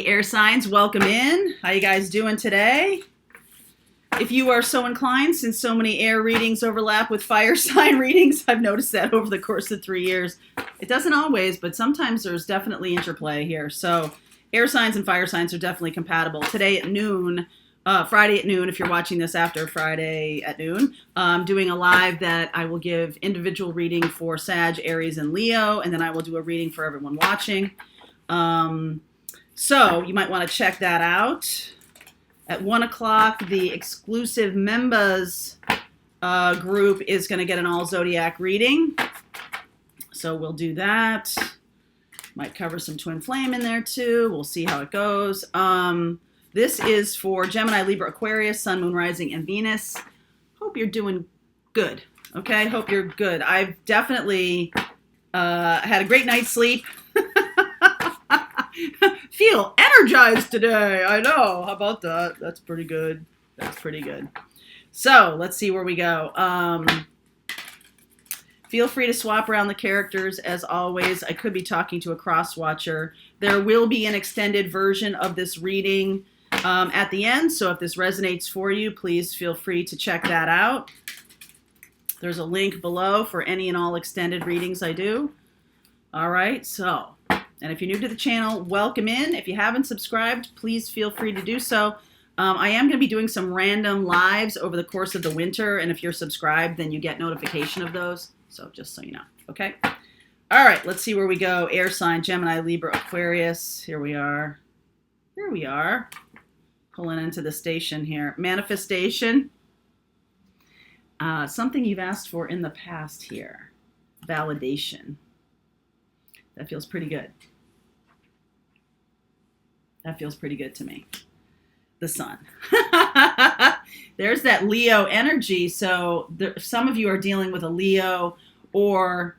air signs, welcome in. How you guys doing today? If you are so inclined, since so many air readings overlap with fire sign readings, I've noticed that over the course of 3 years. It doesn't always, but sometimes there's definitely interplay here. So air signs and fire signs are definitely compatible. Today at noon, Friday at noon, if you're watching this after Friday at noon, I'm doing a live that I will give individual reading for Sag, Aries, and Leo, and then I will do a reading for everyone watching. So you might want to check that out. At 1 o'clock, the exclusive members group is going to get an all zodiac reading. So we'll do that. Might cover some twin flame in there too. We'll see how it goes. This is for Gemini, Libra, Aquarius, Sun, Moon, Rising, and Venus. Hope you're doing good. Okay, hope you're good. I've definitely had a great night's sleep. Feel energized today. I know. How about that? That's pretty good. That's pretty good. So let's see where we go. Feel free to swap around the characters as always. I could be talking to a cross watcher. There will be an extended version of this reading at the end. So if this resonates for you, please feel free to check that out. There's a link below for any and all extended readings I do. All right. So. And if you're new to the channel, welcome in. If you haven't subscribed, please feel free to do so. I am going to be doing some random lives over the course of the winter. And if you're subscribed, then you get notification of those. So just so you know. Okay. All right. Let's see where we go. Air sign, Gemini, Libra, Aquarius. Here we are. Here we are. Pulling into the station here. Manifestation. Something you've asked for in the past here. Validation. That feels pretty good. That feels pretty good to me. The sun. There's that Leo energy. So some of you are dealing with a Leo or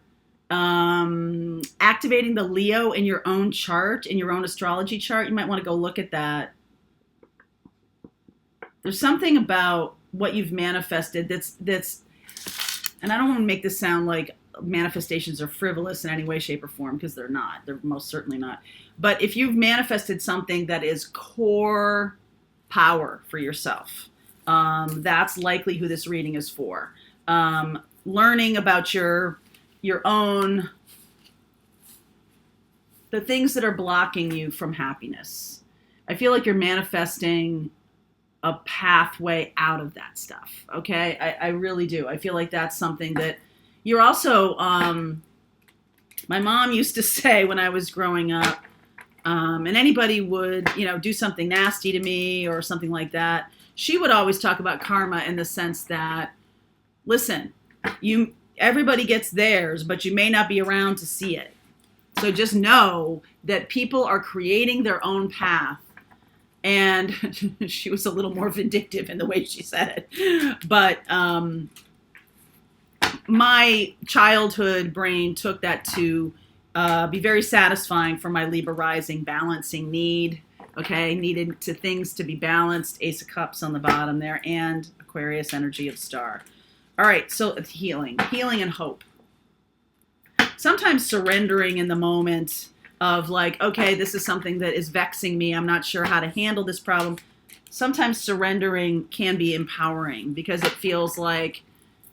activating the Leo in your own chart, in your own astrology chart. You might want to go look at that. There's something about what you've manifested that's, and I don't want to make this sound like manifestations are frivolous in any way, shape, or form, because they're not. They're most certainly not. But if you've manifested something that is core power for yourself, that's likely who this reading is for. Learning about your own, the things that are blocking you from happiness. I feel like you're manifesting a pathway out of that stuff. Okay, I really do. I feel like that's something that you're also, my mom used to say when I was growing up, and anybody would, do something nasty to me or something like that, she would always talk about karma in the sense that, listen, everybody gets theirs, but you may not be around to see it. So just know that people are creating their own path. And she was a little more vindictive in the way she said it. But my childhood brain took that to be very satisfying for my Libra rising balancing need. Okay, needed to things to be balanced. Ace of Cups on the bottom there, and Aquarius energy of star. All right, so healing and hope. Sometimes surrendering in the moment of like, okay, this is something that is vexing me. I'm not sure how to handle this problem. Sometimes surrendering can be empowering because it feels like,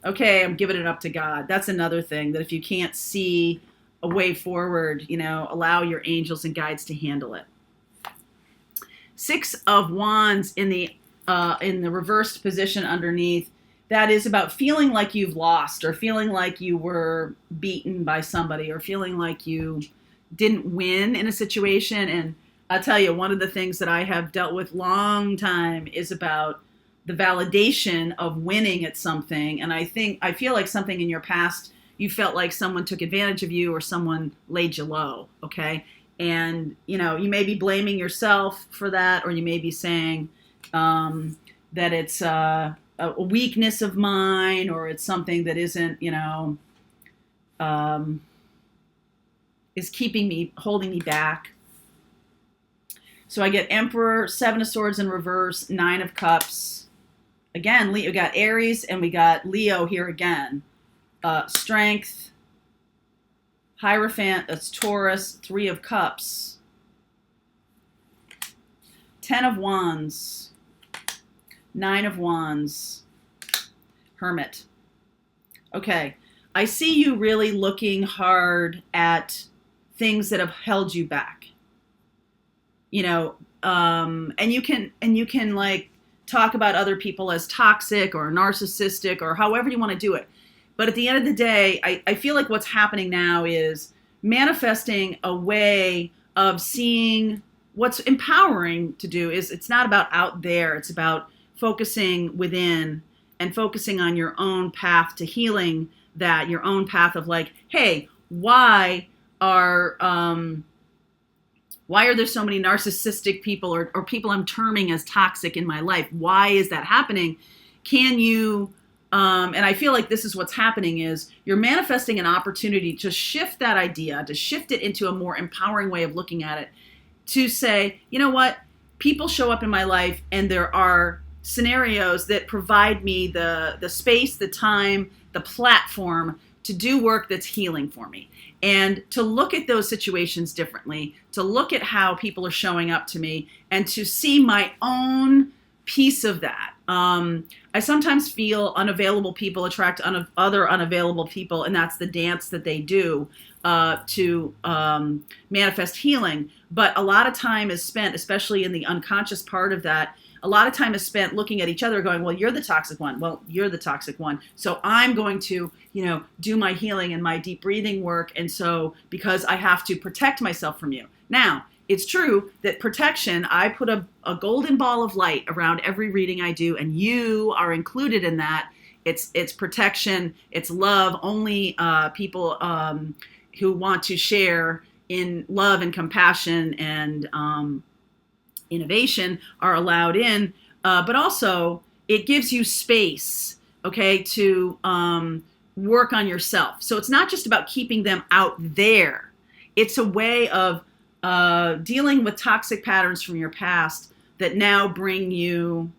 okay, I'm giving it up to God. That's another thing, that if you can't see a way forward, allow your angels and guides to handle it. 6 of Wands in the reversed position underneath. That is about feeling like you've lost, or feeling like you were beaten by somebody, or feeling like you didn't win in a situation. And I'll tell you, one of the things that I have dealt with long time is about the validation of winning at something. And I feel like something in your past, you felt like someone took advantage of you or someone laid you low. Okay. And, you may be blaming yourself for that, or you may be saying that it's a weakness of mine, or it's something that isn't, is holding me back. So I get Emperor, 7 of Swords in reverse, 9 of Cups. Again, we got Aries and we got Leo here again. Strength, Hierophant, that's Taurus, 3 of Cups. Ten of Wands, Nine of Wands, Hermit. Okay, I see you really looking hard at things that have held you back. You know, and you can like talk about other people as toxic or narcissistic or however you want to do it. But at the end of the day, I feel like what's happening now is manifesting a way of seeing what's empowering to do. Is it's not about out there. It's about focusing within and focusing on your own path to healing, that your own path of like, hey, why are there so many narcissistic people or people I'm terming as toxic in my life? Why is that happening? Can you, and I feel like this is what's happening, is you're manifesting an opportunity to shift that idea, to shift it into a more empowering way of looking at it, to say, you know what, people show up in my life and there are scenarios that provide me the space, the time, the platform to do work that's healing for me. And to look at those situations differently, to look at how people are showing up to me, and to see my own piece of that. I sometimes feel unavailable people attract other unavailable people, and that's the dance that they do to manifest healing. But a lot of time is spent, especially in the unconscious part of that, a lot of time is spent looking at each other going, well, you're the toxic one. Well, you're the toxic one. So I'm going to, do my healing and my deep breathing work. And so because I have to protect myself from you. Now, it's true that protection, I put a golden ball of light around every reading I do, and you are included in that. It's protection. It's love. Only people who want to share in love and compassion and innovation are allowed in, but also it gives you space, okay, to work on yourself. So it's not just about keeping them out there. It's a way of dealing with toxic patterns from your past that now bring you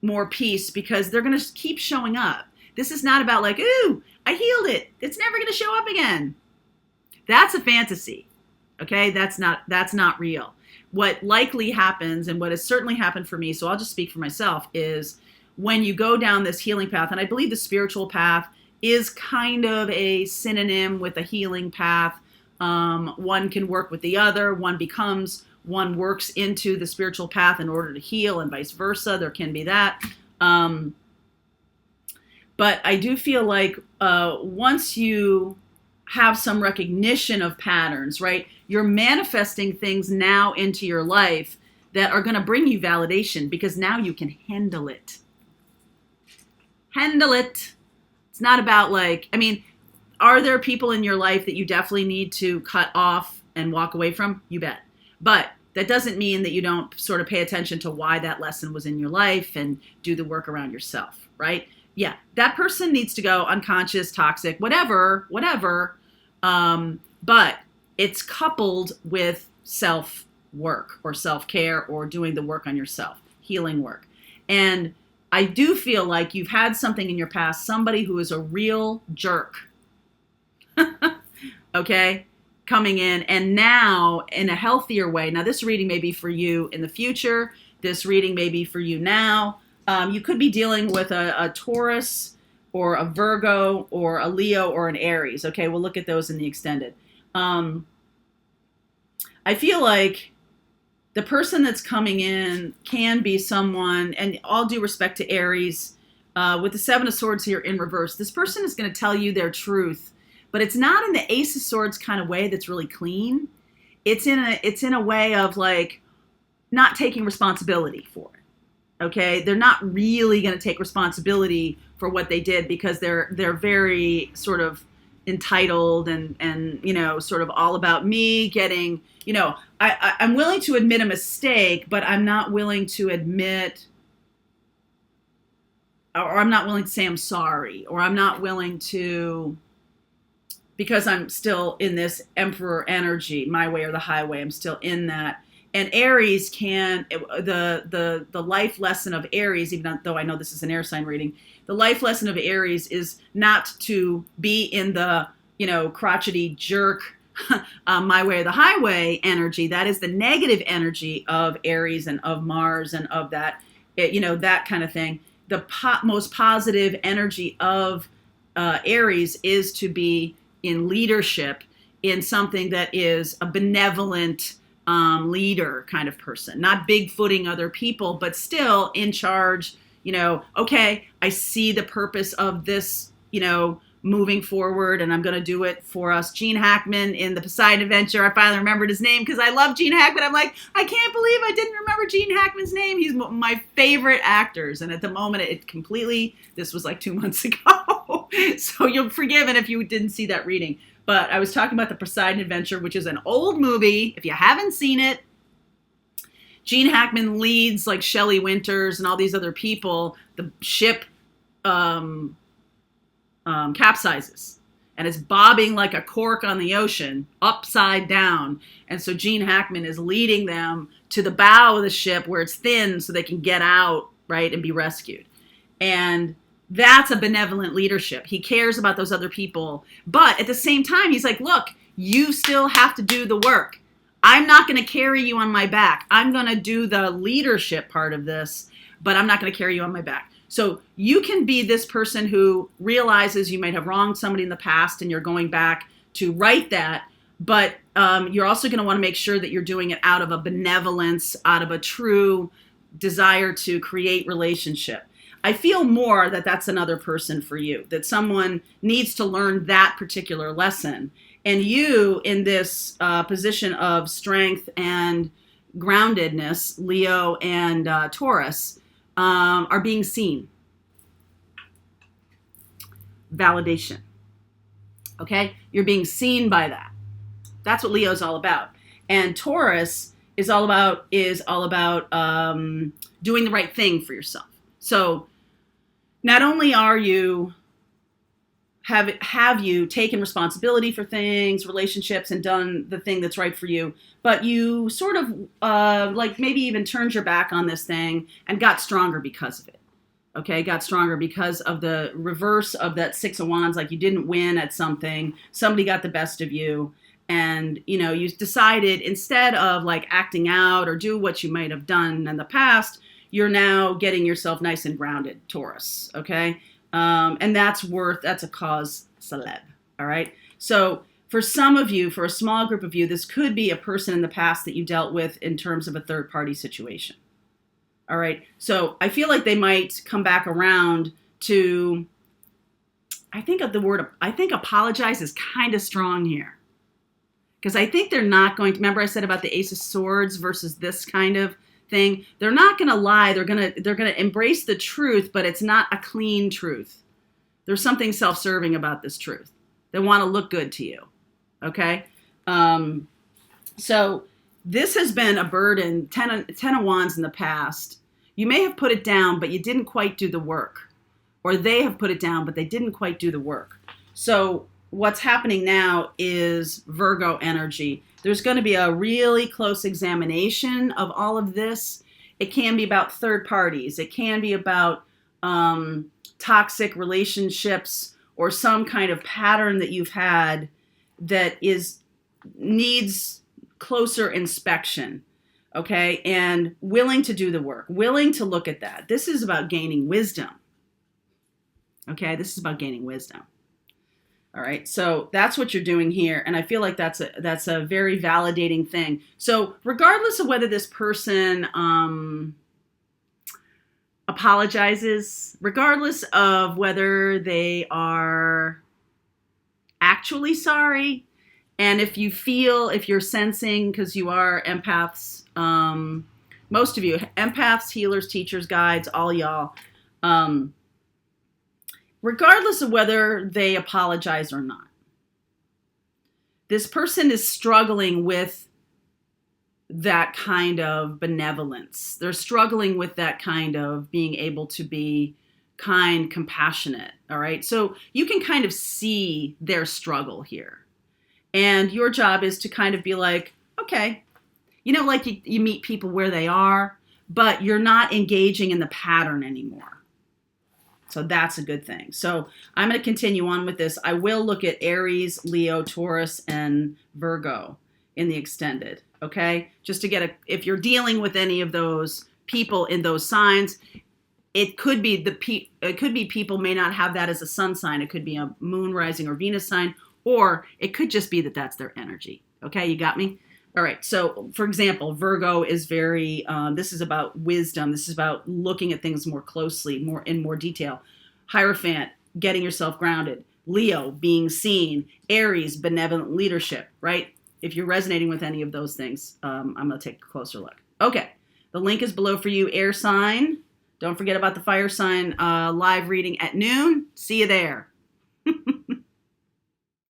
more peace, because they're going to keep showing up. This is not about like, ooh, I healed it, it's never going to show up again. That's a fantasy, okay? That's not real. What likely happens, and what has certainly happened for me, so I'll just speak for myself, is when you go down this healing path, and I believe the spiritual path is kind of a synonym with a healing path. One can work with the other. One works into the spiritual path in order to heal, and vice versa. There can be that. But I do feel like once you have some recognition of patterns, right, you're manifesting things now into your life that are going to bring you validation, because now you can handle it. Handle it. It's not about like, I mean, are there people in your life that you definitely need to cut off and walk away from? You bet. But that doesn't mean that you don't sort of pay attention to why that lesson was in your life and do the work around yourself, right? Yeah, that person needs to go, unconscious, toxic, whatever. But it's coupled with self-work or self-care or doing the work on yourself, healing work. And I do feel like you've had something in your past, somebody who is a real jerk, okay, coming in, and now in a healthier way. Now, this reading may be for you in the future. This reading may be for you now. You could be dealing with a Taurus or a Virgo or a Leo or an Aries. Okay, we'll look at those in the extended. I feel like the person that's coming in can be someone, and all due respect to Aries, with the Seven of Swords here in reverse, this person is going to tell you their truth, but it's not in the Ace of Swords kind of way that's really clean. It's in a way of like not taking responsibility for it. Okay, they're not really going to take responsibility for what they did, because they're very sort of entitled and sort of all about me getting, I'm willing to admit a mistake, but I'm not willing to admit, or I'm not willing to say I'm sorry, or I'm not willing to, because I'm still in this Emperor energy, my way or the highway, I'm still in that. And Aries the life lesson of Aries, even though I know this is an air sign reading, the life lesson of Aries is not to be in the, crotchety jerk my way or the highway energy. That is the negative energy of Aries and of Mars and of that, that kind of thing. The most positive energy of Aries is to be in leadership, in something that is a benevolent leader kind of person, not bigfooting other people, but still in charge. Okay, I see the purpose of this, moving forward, and I'm going to do it for us. Gene Hackman in the Poseidon Adventure, I finally remembered his name because I love Gene Hackman. I'm like, I can't believe I didn't remember Gene Hackman's name. He's my favorite actors, and at the moment, this was like 2 months ago, so you're forgiven if you didn't see that reading. But I was talking about the Poseidon Adventure, which is an old movie. If you haven't seen it, Gene Hackman leads like Shelley Winters and all these other people. The ship capsizes and it's bobbing like a cork on the ocean, upside down. And so Gene Hackman is leading them to the bow of the ship where it's thin so they can get out, right, and be rescued. And that's a benevolent leadership. He cares about those other people. But at the same time, he's like, look, you still have to do the work. I'm not going to carry you on my back. I'm going to do the leadership part of this, but I'm not going to carry you on my back. So you can be this person who realizes you might have wronged somebody in the past and you're going back to right that, but you're also going to want to make sure that you're doing it out of a benevolence, out of a true desire to create relationship. I feel more that that's another person for you, that someone needs to learn that particular lesson. And you, in this position of strength and groundedness, Leo and Taurus, are being seen. Validation. Okay? You're being seen by that. That's what Leo's all about. And Taurus is all about doing the right thing for yourself. So not only are you have you taken responsibility for things, relationships, and done the thing that's right for you, but you sort of like maybe even turned your back on this thing and got stronger because of it. Okay, got stronger because of the reverse of that Six of Wands, like you didn't win at something, somebody got the best of you, and you decided instead of like acting out or do what you might have done in the past, you're now getting yourself nice and grounded, Taurus, okay? And that's a cause celeb, all right? So for some of you, for a small group of you, this could be a person in the past that you dealt with in terms of a third-party situation, all right? So I feel like they might come back around to, I think apologize is kind of strong here. Because I think they're not going to, remember I said about the Ace of Swords versus this kind of thing, they're not going to lie. They're going to embrace the truth, but it's not a clean truth. There's something self-serving about this truth. They want to look good to you. Okay? So this has been a burden, 10 of Wands in the past. You may have put it down, but you didn't quite do the work. Or they have put it down, but they didn't quite do the work. So what's happening now is Virgo energy. There's going to be a really close examination of all of this. It can be about third parties. It can be about toxic relationships or some kind of pattern that you've had that needs closer inspection, okay? And willing to do the work, willing to look at that. This is about gaining wisdom, okay? This is about gaining wisdom. All right, so that's what you're doing here, and I feel like that's a very validating thing. So regardless of whether this person apologizes, regardless of whether they are actually sorry, and if you're sensing, because you are empaths, most of you, empaths, healers, teachers, guides, all y'all, regardless of whether they apologize or not, this person is struggling with that kind of benevolence. They're struggling with that kind of being able to be kind, compassionate, all right? So you can kind of see their struggle here. And your job is to kind of be like, okay, like you meet people where they are, but you're not engaging in the pattern anymore. So that's a good thing. So I'm going to continue on with this. I will look at Aries, Leo, Taurus, and Virgo in the extended, okay? Just to get if you're dealing with any of those people in those signs, it could be people may not have that as a sun sign. It could be a moon, rising, or Venus sign, or it could just be that that's their energy. Okay, you got me? All right, so for example, Virgo is very, this is about wisdom. This is about looking at things more closely, in more detail. Hierophant, getting yourself grounded. Leo, being seen. Aries, benevolent leadership, right? If you're resonating with any of those things, I'm going to take a closer look. Okay, the link is below for you, air sign. Don't forget about the fire sign live reading at noon. See you there.